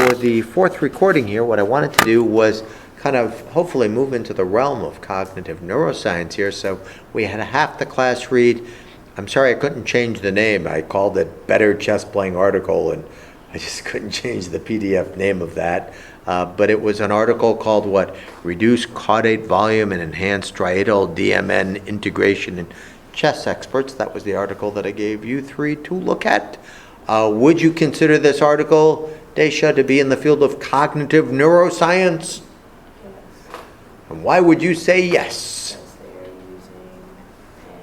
for the fourth recording here, what I wanted to do was kind of hopefully move into the realm of cognitive neuroscience here. So we had half the class read. I'm sorry I couldn't change the name. I called it Better Chess Playing Article, and I just couldn't change the PDF name of that. But it was an article called what? Reduce Caudate Volume and Enhance Striatal DMN Integration in Chess Experts. That was the article that I gave you three to look at. Would you consider this article, Desha, to be in the field of cognitive neuroscience? Yes. And why would you say yes? Because they are using an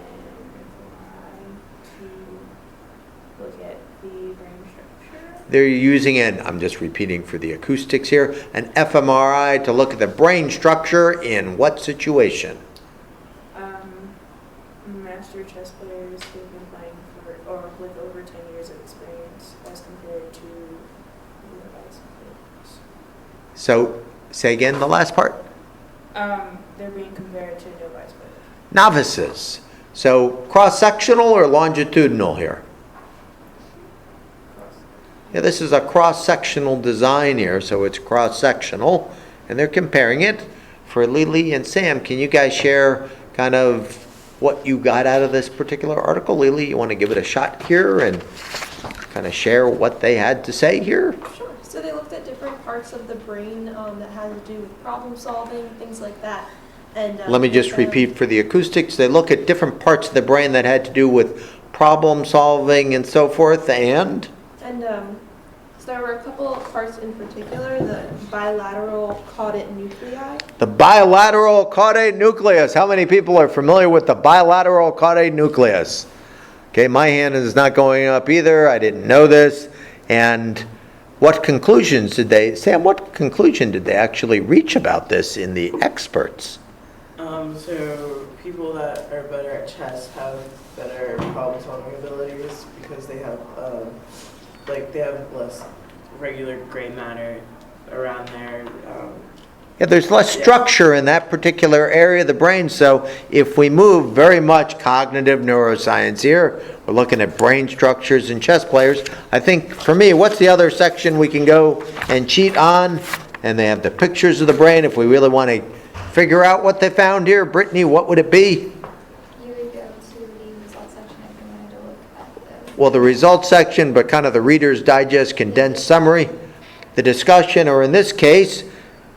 MRI to look at the brain structure. They're using I'm just repeating for the acoustics here, an fMRI to look at the brain structure in what situation? Master chess players who've been playing with over 10 years of experience as compared to novice players. So, say again the last part? They're being compared to novice players. Novices. So, cross-sectional or longitudinal here? Yeah, this is a cross-sectional design here, so it's cross-sectional, and they're comparing it. For Lily and Sam, can you guys share kind of what you got out of this particular article? Lily, you want to give it a shot here and kind of share what they had to say here? Sure. So they looked at different parts of the brain that had to do with problem solving, things like that. And let me just repeat for the acoustics. They look at different parts of the brain that had to do with problem solving and so forth, and so there were a couple of parts in particular, the bilateral caudate nuclei. The bilateral caudate nucleus. How many people are familiar with the bilateral caudate nucleus? Okay, my hand is not going up either. I didn't know this. And what conclusions did Sam, what conclusion did they actually reach about this in the experts? So people that are better at chess have better problem-solving abilities because they have they have less regular gray matter around there. Yeah, there's less structure in that particular area of the brain. So if we move very much cognitive neuroscience here, we're looking at brain structures in chess players. I think for me, what's the other section we can go and cheat on? And they have the pictures of the brain. If we really want to figure out what they found here, Brittany, what would it be? You would go to the results section if you wanted to look at the... Well, the results section, but kind of the Reader's Digest condensed summary. The discussion, or in this case,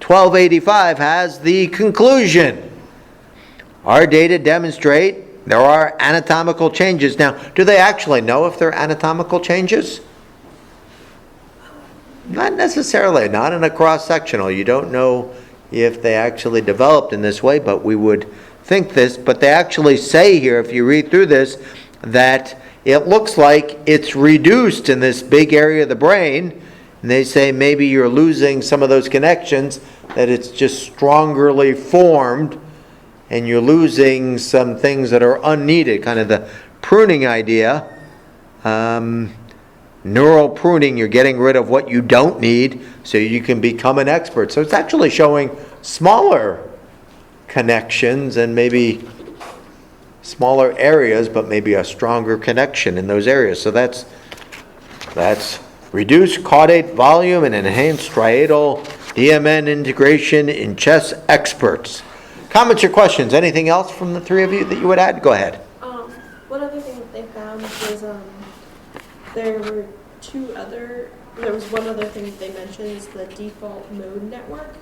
1285 has the conclusion. Our data demonstrate there are anatomical changes. Now, do they actually know if they're anatomical changes? Not necessarily, not in a cross-sectional. You don't know if they actually developed in this way, but we would think this. But they actually say here, if you read through this, that it looks like it's reduced in this big area of the brain. And they say maybe you're losing some of those connections, that it's just strongerly formed, and you're losing some things that are unneeded, kind of the pruning idea. Neural pruning, you're getting rid of what you don't need so you can become an expert. So it's actually showing smaller connections and maybe smaller areas, but maybe a stronger connection in those areas. So that's reduced caudate volume and enhanced striatal DMN integration in chess experts. Comments or questions? Anything else from the three of you that you would add? Go ahead. One other thing that they found was there was one other thing that they mentioned is the default mode network,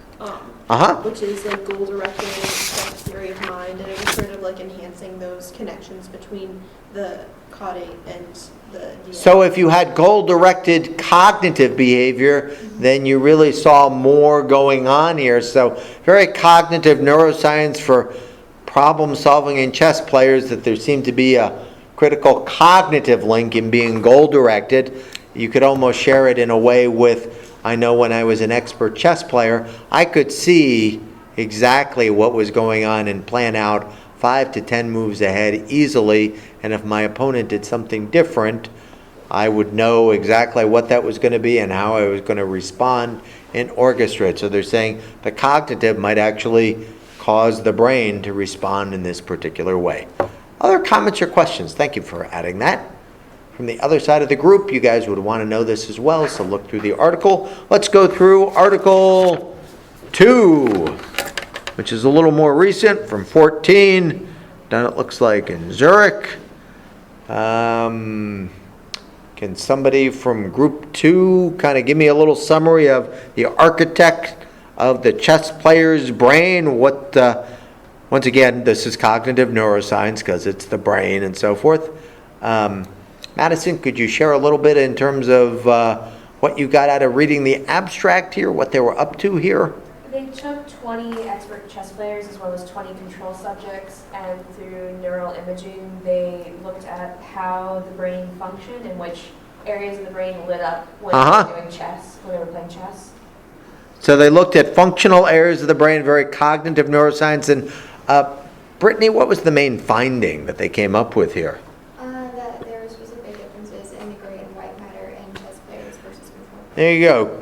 which is a goal-directed theory of mind, and it was sort of like enhancing those connections between the caudate and the DMN. So if you had goal-directed cognitive behavior, then you really saw more going on here. So very cognitive neuroscience for problem solving in chess players, that there seemed to be a critical cognitive link in being goal-directed. You could almost share it in a way with, I know when I was an expert chess player, I could see exactly what was going on and plan out 5 to 10 moves ahead easily. And if my opponent did something different, I would know exactly what that was going to be and how I was going to respond and orchestrate. So they're saying the cognitive might actually cause the brain to respond in this particular way. Other comments or questions? Thank you for adding that. from the other side of the group, you guys would want to know this as well, so look through the article. Let's go through Article 2, which is a little more recent, from 14, done it looks like in Zurich. Can somebody from Group 2 kind of give me a little summary of the architect of the chess player's brain? What, once again, this is cognitive neuroscience because it's the brain and so forth. Madison, could you share a little bit in terms of what you got out of reading the abstract here, what they were up to here? They took 20 expert chess players as well as 20 control subjects, and through neural imaging, they looked at how the brain functioned and which areas of the brain lit up when they were doing chess, when they were playing chess. So they looked at functional areas of the brain, very cognitive neuroscience. And Brittany, what was the main finding that they came up with here? That there were specific differences in the gray and white matter in chess players versus control. There you go.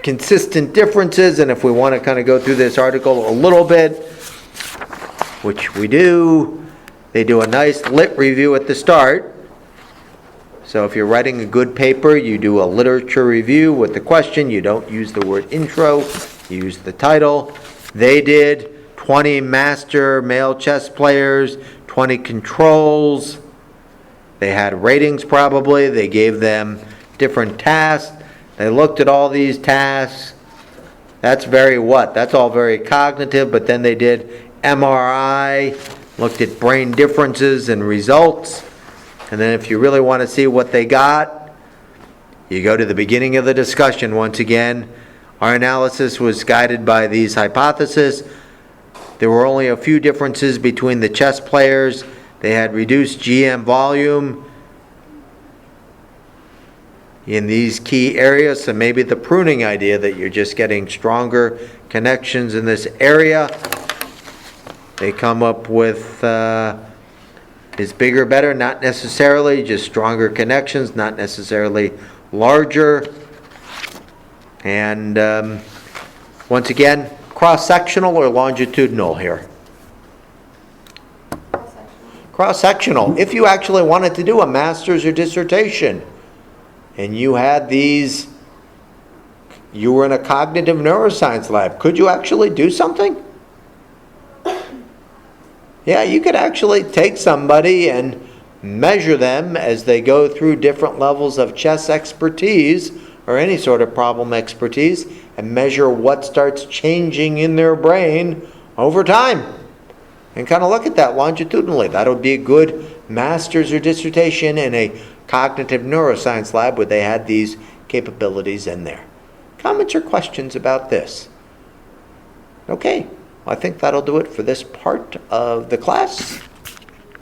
Consistent differences. And if we want to kind of go through this article a little bit, which we do, they do a nice lit review at the start. So if you're writing a good paper, you do a literature review with the question. You don't use the word intro, you use the title. They did 20 master male chess players, 20 controls. They had ratings probably. They gave them different tasks. They looked at all these tasks. That's very what? That's all very cognitive, but then they did MRI, looked at brain differences and results. And then if you really want to see what they got, you go to the beginning of the discussion once again. Our analysis was guided by these hypotheses. There were only a few differences between the chess players. They had reduced GM volume in these key areas, so maybe the pruning idea that you're just getting stronger connections in this area. They come up with is bigger better? Not necessarily, just stronger connections, not necessarily larger. And once again, cross-sectional or longitudinal here? Cross-sectional. If you actually wanted to do a master's or dissertation, and you had these, you were in a cognitive neuroscience lab, could you actually do something? Yeah, you could actually take somebody and measure them as they go through different levels of chess expertise or any sort of problem expertise and measure what starts changing in their brain over time. And kind of look at that longitudinally. That would be a good master's or dissertation in a cognitive neuroscience lab where they had these capabilities in there. Comments or questions about this? Okay. I think that'll do it for this part of the class.